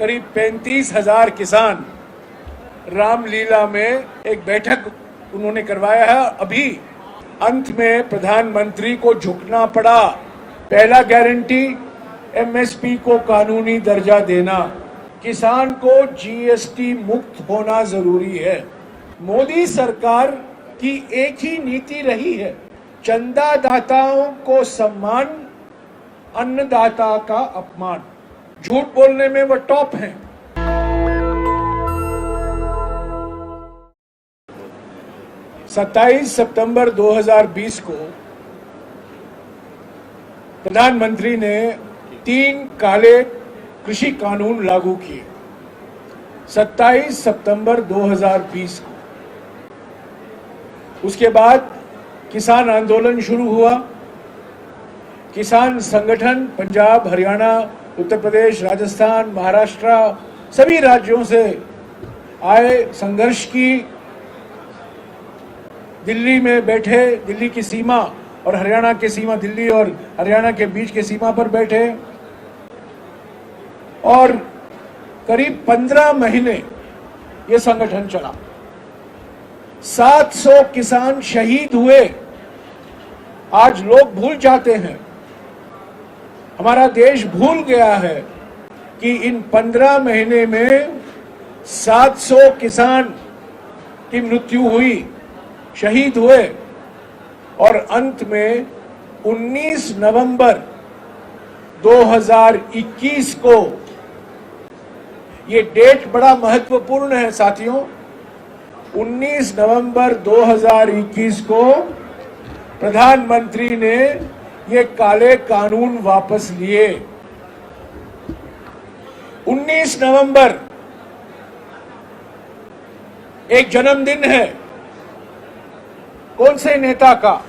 करीब 35,000 किसान रामलीला में एक बैठक उन्होंने करवाया है। अभी अंत में प्रधानमंत्री को झुकना पड़ा। पहला गारंटी एमएसपी को कानूनी दर्जा देना, किसान को जीएसटी मुक्त होना जरूरी है। मोदी सरकार की एक ही नीति रही है, चंदादाताओं को सम्मान, अन्नदाता का अपमान। झूठ बोलने में वो टॉप हैं। सत्ताईस सितंबर 2020 को प्रधानमंत्री ने 3 काले कृषि कानून लागू किए। 27 सितंबर 2020 को उसके बाद किसान आंदोलन शुरू हुआ। किसान संगठन पंजाब, हरियाणा, उत्तर प्रदेश, राजस्थान, महाराष्ट्र सभी राज्यों से आए, संघर्ष की। दिल्ली में बैठे, दिल्ली की सीमा और हरियाणा की सीमा, दिल्ली और हरियाणा के बीच की सीमा पर बैठे और करीब 15 महीने ये संगठन चला। 700 किसान शहीद हुए। आज लोग भूल जाते हैं, हमारा देश भूल गया है कि इन 15 महीने में 700 किसान की मृत्यु हुई, शहीद हुए और अंत में 19 नवंबर 2021 को, ये डेट बड़ा महत्वपूर्ण है साथियों, 19 नवंबर 2021 को प्रधानमंत्री ने ये काले कानून वापस लिए। 19 नवंबर एक जन्मदिन है। कौन से नेता का?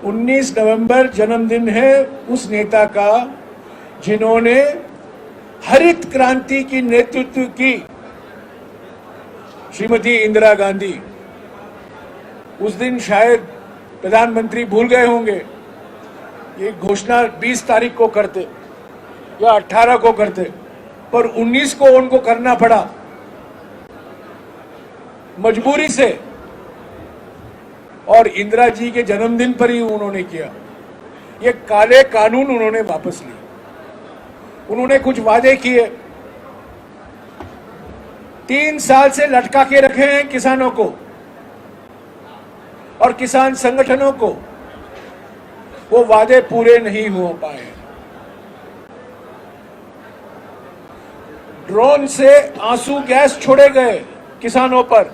19 नवंबर जन्मदिन है उस नेता का जिन्होंने हरित क्रांति की नेतृत्व की, श्रीमती इंदिरा गांधी। उस दिन शायद प्रधानमंत्री भूल गए होंगे, ये घोषणा 20 तारीख को करते या 18 को करते, पर 19 को उनको करना पड़ा मजबूरी से, और इंदिरा जी के जन्मदिन पर ही उन्होंने किया। ये काले कानून उन्होंने वापस लिए। उन्होंने कुछ वादे किए, 3 साल से लटका के रखे हैं किसानों को और किसान संगठनों को। वो वादे पूरे नहीं हो पाए। ड्रोन से आंसू गैस छोड़े गए किसानों पर।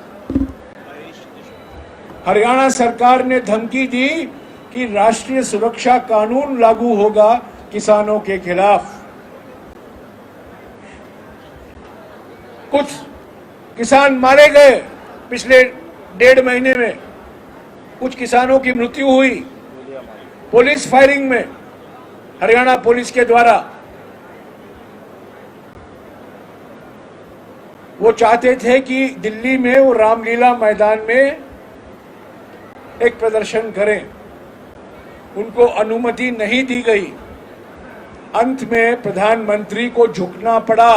हरियाणा सरकार ने धमकी दी कि राष्ट्रीय सुरक्षा कानून लागू होगा किसानों के खिलाफ। कुछ किसान मारे गए पिछले 1.5 महीने में, कुछ किसानों की मृत्यु हुई पुलिस फायरिंग में, हरियाणा पुलिस के द्वारा। वो चाहते थे कि दिल्ली में वो रामलीला मैदान में एक प्रदर्शन करें, उनको अनुमति नहीं दी गई। अंत में प्रधानमंत्री को झुकना पड़ा।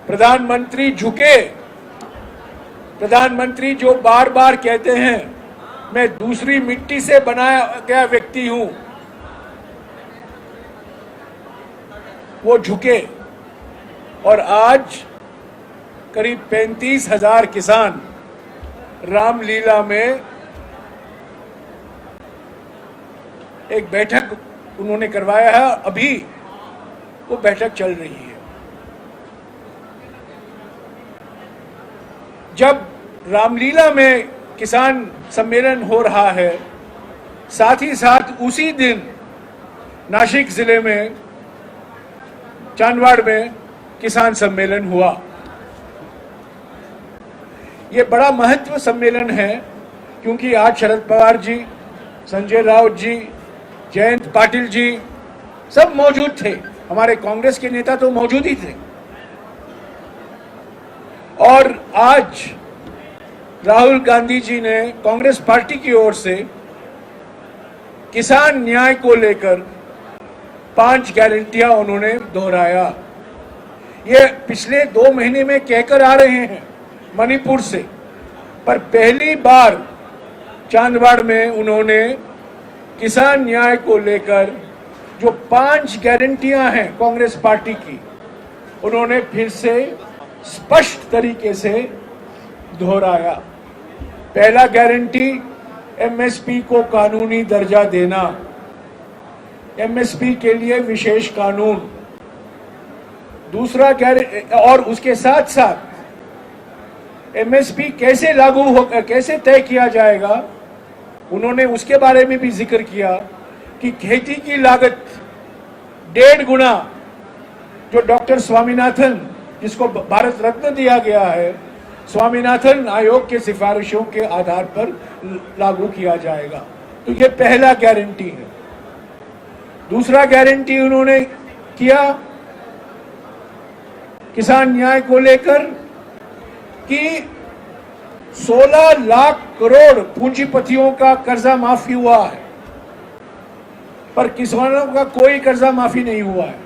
प्रधानमंत्री झुके। प्रधानमंत्री जो बार बार कहते हैं मैं दूसरी मिट्टी से बनाया गया व्यक्ति हूं, वो झुके और आज करीब 35,000 किसान रामलीला में एक बैठक उन्होंने करवाया है। अभी वो बैठक चल रही है। जब रामलीला में किसान सम्मेलन हो रहा है, साथ ही साथ उसी दिन नासिक जिले में चांदवाड़ में किसान सम्मेलन हुआ। ये बड़ा महत्व सम्मेलन है क्योंकि आज शरद पवार जी, संजय राउत जी, जयंत पाटिल जी सब मौजूद थे। हमारे कांग्रेस के नेता तो मौजूद ही थे। और आज राहुल गांधी जी ने कांग्रेस पार्टी की ओर से किसान न्याय को लेकर 5 गारंटियां उन्होंने दोहराया। ये पिछले 2 महीने में कहकर आ रहे हैं मणिपुर से, पर पहली बार चांदवाड़ में उन्होंने किसान न्याय को लेकर जो 5 गारंटियां हैं कांग्रेस पार्टी की, उन्होंने फिर से स्पष्ट तरीके से दोहराया। पहला गारंटी एमएसपी को कानूनी दर्जा देना, एमएसपी के लिए विशेष कानून। दूसरा और उसके साथ साथ एमएसपी कैसे लागू होगा, कैसे तय किया जाएगा, उन्होंने उसके बारे में भी जिक्र किया कि खेती की लागत 1.5 गुना, जो डॉक्टर स्वामीनाथन, जिसको भारत रत्न दिया गया है, स्वामीनाथन आयोग के सिफारिशों के आधार पर लागू किया जाएगा। तो ये पहला गारंटी है। दूसरा गारंटी उन्होंने किया किसान न्याय को लेकर कि 16 लाख करोड़ पूंजीपतियों का कर्जा माफी हुआ है, पर किसानों का कोई कर्जा माफी नहीं हुआ है।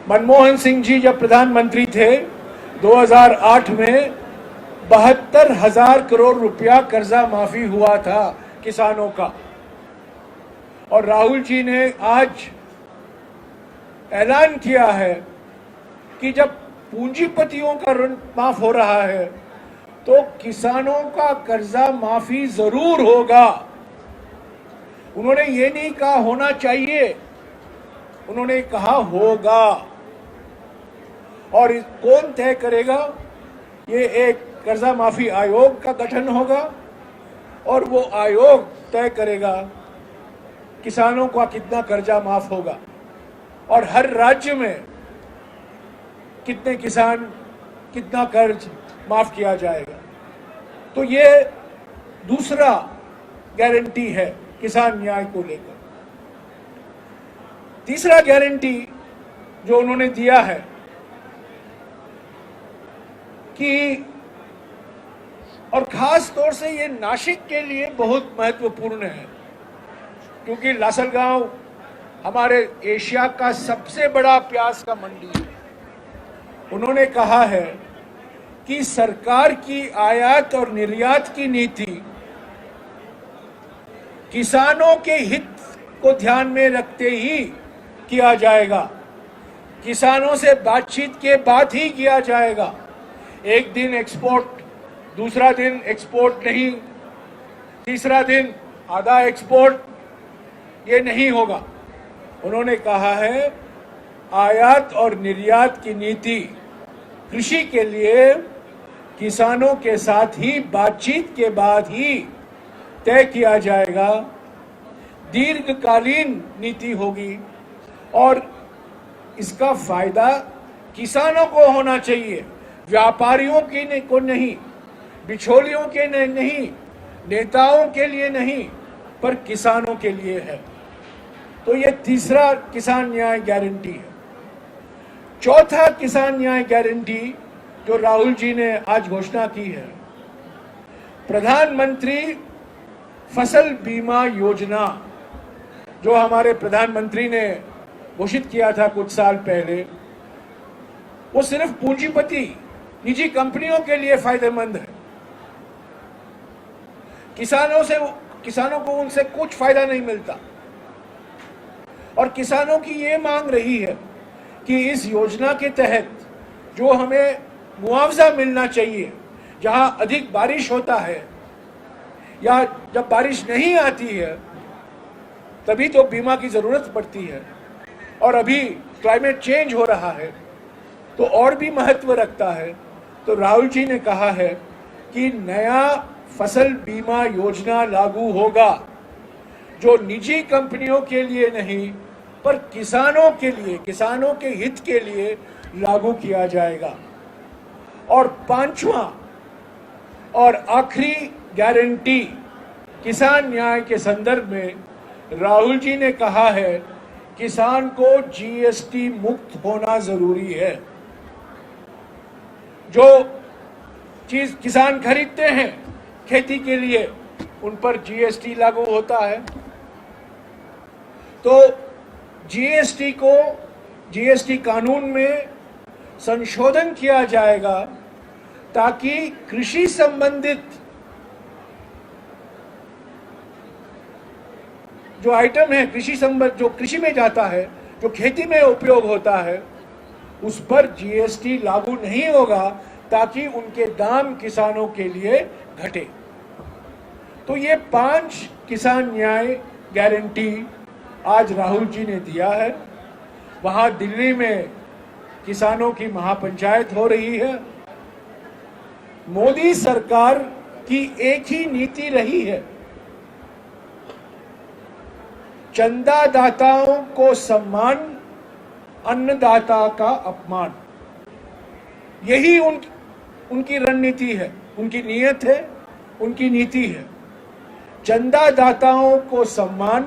मनमोहन सिंह जी जब प्रधानमंत्री थे 2008 में 72,000 करोड़ रुपया कर्जा माफी हुआ था किसानों का, और राहुल जी ने आज ऐलान किया है कि जब पूंजीपतियों का ऋण माफ हो रहा है तो किसानों का कर्जा माफी जरूर होगा। उन्होंने ये नहीं कहा होना चाहिए, उन्होंने कहा होगा। और कौन तय करेगा? ये एक कर्जा माफी आयोग का गठन होगा और वो आयोग तय करेगा किसानों का कितना कर्जा माफ होगा और हर राज्य में कितने किसान, कितना कर्ज माफ किया जाएगा। तो ये दूसरा गारंटी है किसान न्याय को लेकर। तीसरा गारंटी जो उन्होंने दिया है कि, और खास तौर से ये नासिक के लिए बहुत महत्वपूर्ण है, क्योंकि लासलगांव हमारे एशिया का सबसे बड़ा प्याज का मंडी है। उन्होंने कहा है कि सरकार की आयात और निर्यात की नीति किसानों के हित को ध्यान में रखते ही किया जाएगा, किसानों से बातचीत के बाद ही किया जाएगा। एक दिन एक्सपोर्ट, दूसरा दिन एक्सपोर्ट नहीं, तीसरा दिन आधा एक्सपोर्ट, ये नहीं होगा। उन्होंने कहा है आयात और निर्यात की नीति कृषि के लिए किसानों के साथ ही बातचीत के बाद ही तय किया जाएगा, दीर्घकालीन नीति होगी और इसका फायदा किसानों को होना चाहिए, व्यापारियों की को नहीं, बिचौलियों के नहीं, नेताओं के लिए नहीं, पर किसानों के लिए है। तो ये तीसरा किसान न्याय गारंटी है। चौथा किसान न्याय गारंटी जो राहुल जी ने आज घोषणा की है, प्रधानमंत्री फसल बीमा योजना, जो हमारे प्रधानमंत्री ने घोषित किया था कुछ साल पहले, वो सिर्फ पूंजीपति निजी कंपनियों के लिए फायदेमंद है। किसानों को उनसे कुछ फायदा नहीं मिलता। और किसानों की ये मांग रही है कि इस योजना के तहत जो हमें मुआवजा मिलना चाहिए, जहां अधिक बारिश होता है या जब बारिश नहीं आती है तभी तो बीमा की जरूरत पड़ती है, और अभी क्लाइमेट चेंज हो रहा है तो और भी महत्व रखता है। तो राहुल जी ने कहा है कि नया फसल बीमा योजना लागू होगा, जो निजी कंपनियों के लिए नहीं पर किसानों के लिए, किसानों के हित के लिए लागू किया जाएगा। और पांचवा और आखिरी गारंटी किसान न्याय के संदर्भ में राहुल जी ने कहा है किसान को जीएसटी मुक्त होना जरूरी है। जो चीज किसान खरीदते हैं खेती के लिए उन पर जीएसटी लागू होता है। तो जीएसटी कानून में संशोधन किया जाएगा ताकि कृषि संबंधित जो आइटम है जो कृषि में जाता है, जो खेती में उपयोग होता है, उस पर जीएसटी लागू नहीं होगा ताकि उनके दाम किसानों के लिए घटे। तो ये 5 किसान न्याय गारंटी आज राहुल जी ने दिया है। वहां दिल्ली में किसानों की महापंचायत हो रही है। मोदी सरकार की एक ही नीति रही है, चंदादाताओं को सम्मान, अन्नदाता का अपमान। यही उनकी रणनीति है, उनकी नीयत है, उनकी नीति है। चंदादाताओं को सम्मान,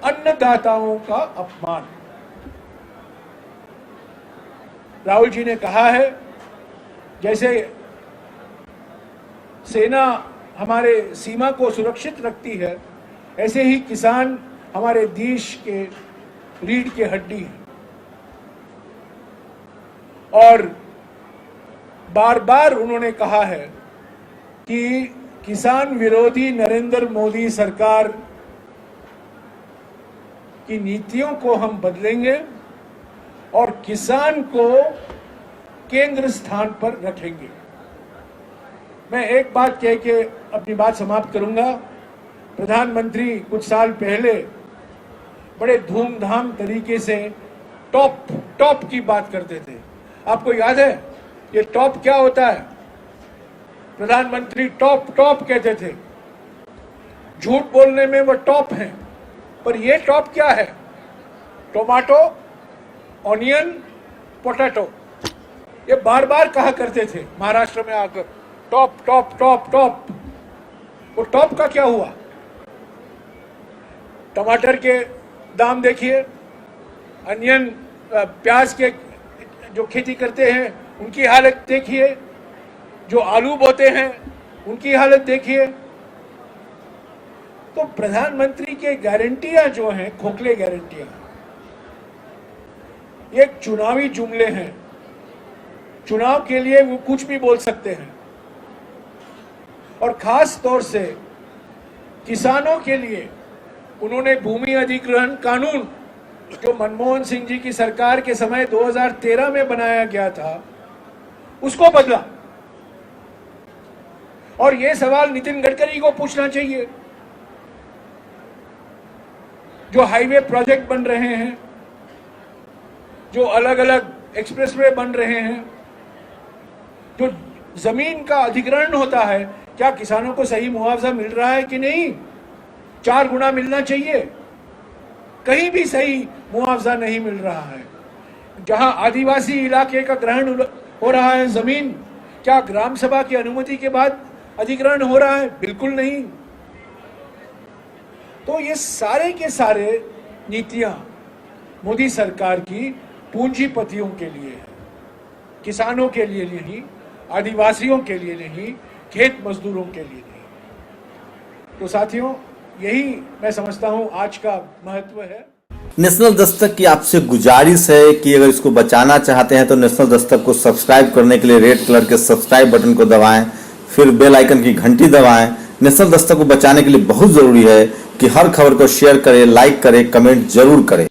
अन्नदाताओं का अपमान। राहुल जी ने कहा है जैसे सेना हमारे सीमा को सुरक्षित रखती है, ऐसे ही किसान हमारे देश के रीढ़ की हड्डी है। और बार बार उन्होंने कहा है कि किसान विरोधी नरेंद्र मोदी सरकार की नीतियों को हम बदलेंगे और किसान को केंद्र स्थान पर रखेंगे। मैं एक बात कह के अपनी बात समाप्त करूंगा। प्रधानमंत्री कुछ साल पहले बड़े धूमधाम तरीके से टॉप की बात करते थे। आपको याद है ये टॉप क्या होता है? प्रधानमंत्री टॉप कहते थे। झूठ बोलने में वो टॉप हैं, पर ये टॉप क्या है? टोमेटो, ऑनियन, पोटैटो, ये बार बार कहा करते थे महाराष्ट्र में आकर, टॉप। वो टॉप का क्या हुआ? टमाटर के दाम देखिए, अनियन प्याज के जो खेती करते हैं उनकी हालत देखिए, जो आलू बोते हैं उनकी हालत देखिए। तो प्रधानमंत्री के गारंटियां जो हैं, खोखले गारंटियां, ये चुनावी जुमले हैं। चुनाव के लिए वो कुछ भी बोल सकते हैं। और खास तौर से किसानों के लिए उन्होंने भूमि अधिग्रहण कानून जो मनमोहन सिंह जी की सरकार के समय 2013 में बनाया गया था, उसको बदला। और यह सवाल नितिन गडकरी को पूछना चाहिए। जो हाईवे प्रोजेक्ट बन रहे हैं, जो अलग अलग एक्सप्रेसवे बन रहे हैं, जो जमीन का अधिग्रहण होता है, क्या किसानों को सही मुआवजा मिल रहा है कि नहीं? 4 गुना मिलना चाहिए। कहीं भी सही मुआवजा नहीं मिल रहा है। जहां आदिवासी इलाके का ग्रहण हो रहा है जमीन, क्या ग्राम सभा की अनुमति के बाद अधिग्रहण हो रहा है? बिल्कुल नहीं। तो ये सारे के सारे नीतियां मोदी सरकार की पूंजीपतियों के लिए है, किसानों के लिए नहीं, आदिवासियों के लिए नहीं, खेत मजदूरों के लिए नहीं। तो साथियों, यही मैं समझता हूं आज का महत्व है। नेशनल दस्तक की आपसे गुजारिश है कि अगर इसको बचाना चाहते हैं तो नेशनल दस्तक को सब्सक्राइब करने के लिए रेड कलर के सब्सक्राइब बटन को दबाएं, फिर बेल आइकन की घंटी दबाएं। नेशनल दस्तक को बचाने के लिए बहुत जरूरी है कि हर खबर को शेयर करें, लाइक करें, कमेंट जरूर करें।